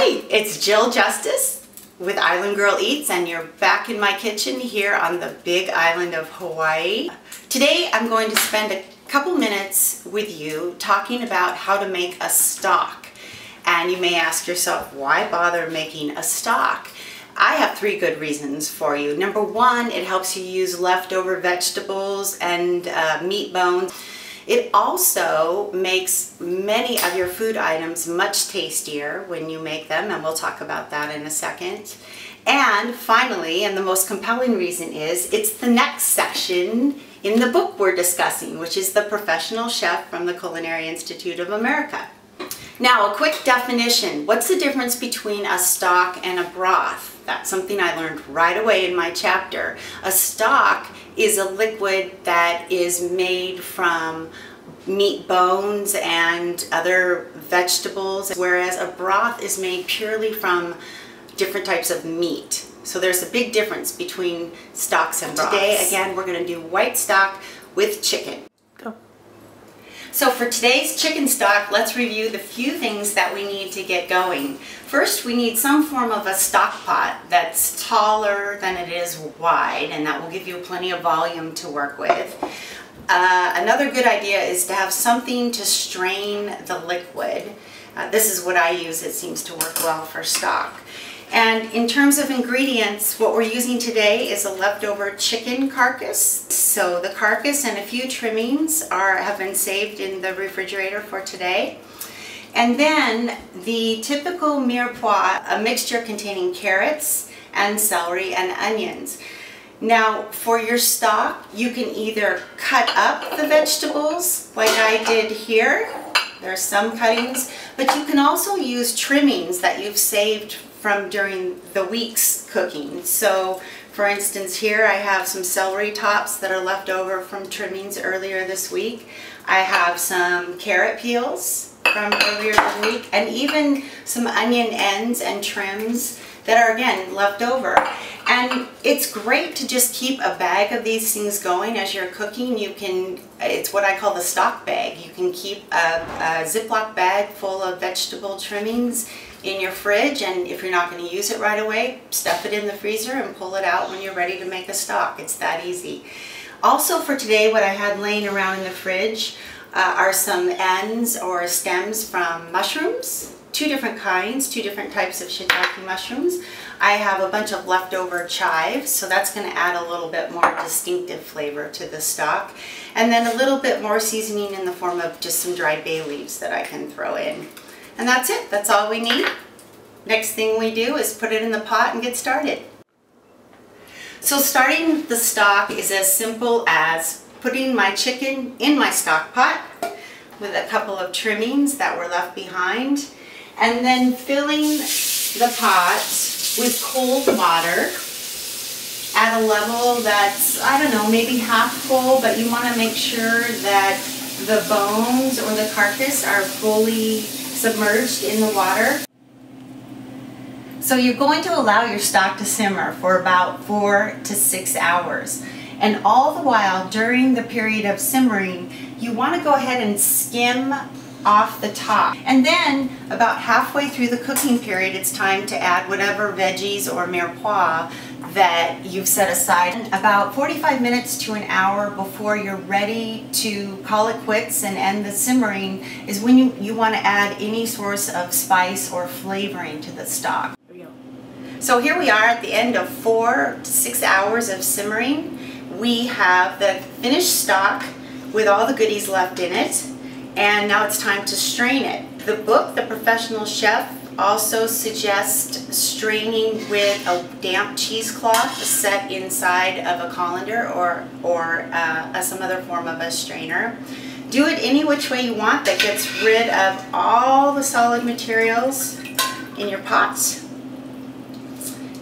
Hi, it's Jill Justice with Island Girl Eats, and you're back in my kitchen here on the big island of Hawaii. Today I'm going to spend a couple minutes with you talking about how to make a stock. And you may ask yourself, why bother making a stock? I have three good reasons for you. Number one, it helps you use leftover vegetables and meat bones. It also makes many of your food items much tastier when you make them, and we'll talk about that in a second. And finally, and the most compelling reason is, it's the next section in the book we're discussing, which is The Professional Chef from the Culinary Institute of America. Now, a quick definition. What's the difference between a stock and a broth? That's something I learned right away in my chapter. A stock is a liquid that is made from meat bones and other vegetables, whereas a broth is made purely from different types of meat. So there's a big difference between stocks and broths. Today, again, we're going to do white stock with chicken. Go. So for today's chicken stock, let's review the few things that we need to get going. First, we need some form of a stock pot that's taller than it is wide, and that will give you plenty of volume to work with. Another good idea is to have something to strain the liquid. This is what I use. It seems to work well for stock. And in terms of ingredients, what we're using today is a leftover chicken carcass. So the carcass and a few trimmings have been saved in the refrigerator for today. And then the typical mirepoix, a mixture containing carrots and celery and onions. Now, for your stock, you can either cut up the vegetables like I did here. There's some cuttings, but you can also use trimmings that you've saved from during the week's cooking. So, for instance, here I have some celery tops that are left over from trimmings earlier this week. I have some carrot peels from earlier this week, and even some onion ends and trims that are, again, left over. And it's great to just keep a bag of these things going as you're cooking. You can, it's what I call the stock bag. You can keep a Ziploc bag full of vegetable trimmings in your fridge, and if you're not going to use it right away, stuff it in the freezer and pull it out when you're ready to make a stock. It's that easy. Also for today, what I had laying around in the fridge are some ends or stems from mushrooms. Two different kinds, two different types of shiitake mushrooms. I have a bunch of leftover chives, so that's going to add a little bit more distinctive flavor to the stock. And then a little bit more seasoning in the form of just some dried bay leaves that I can throw in. And that's it. That's all we need. Next thing we do is put it in the pot and get started. So starting the stock is as simple as putting my chicken in my stock pot with a couple of trimmings that were left behind, and then filling the pot with cold water at a level that's, I don't know, maybe half full, but you want to make sure that the bones or the carcass are fully submerged in the water. So you're going to allow your stock to simmer for about 4 to 6 hours. And all the while, during the period of simmering, you want to go ahead and skim off the top. And then about halfway through the cooking period, it's time to add whatever veggies or mirepoix that you've set aside. About 45 minutes to an hour before you're ready to call it quits and end the simmering is when you want to add any source of spice or flavoring to the stock. So here we are at the end of 4 to 6 hours of simmering. We have the finished stock with all the goodies left in it, and now it's time to strain it. The book, The Professional Chef, also suggests straining with a damp cheesecloth set inside of a colander or some other form of a strainer. Do it any which way you want that gets rid of all the solid materials in your pots.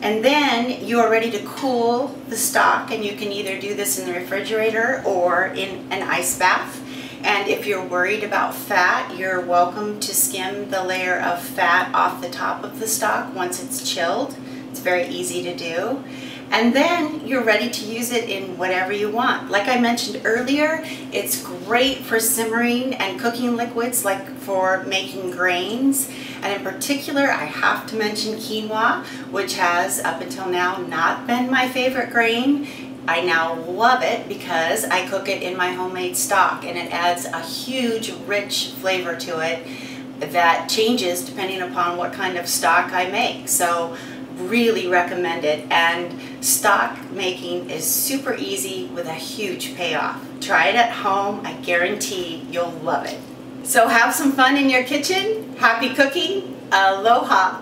And then you are ready to cool the stock, and you can either do this in the refrigerator or in an ice bath. And if you're worried about fat, you're welcome to skim the layer of fat off the top of the stock once it's chilled. It's very easy to do. And then you're ready to use it in whatever you want. Like I mentioned earlier, it's great for simmering and cooking liquids, like for making grains. And in particular, I have to mention quinoa, which has up until now not been my favorite grain. I now love it because I cook it in my homemade stock, and it adds a huge rich flavor to it that changes depending upon what kind of stock I make. So really recommend it, and stock making is super easy with a huge payoff. Try it at home. I guarantee you'll love it. So have some fun in your kitchen. Happy cooking. Aloha.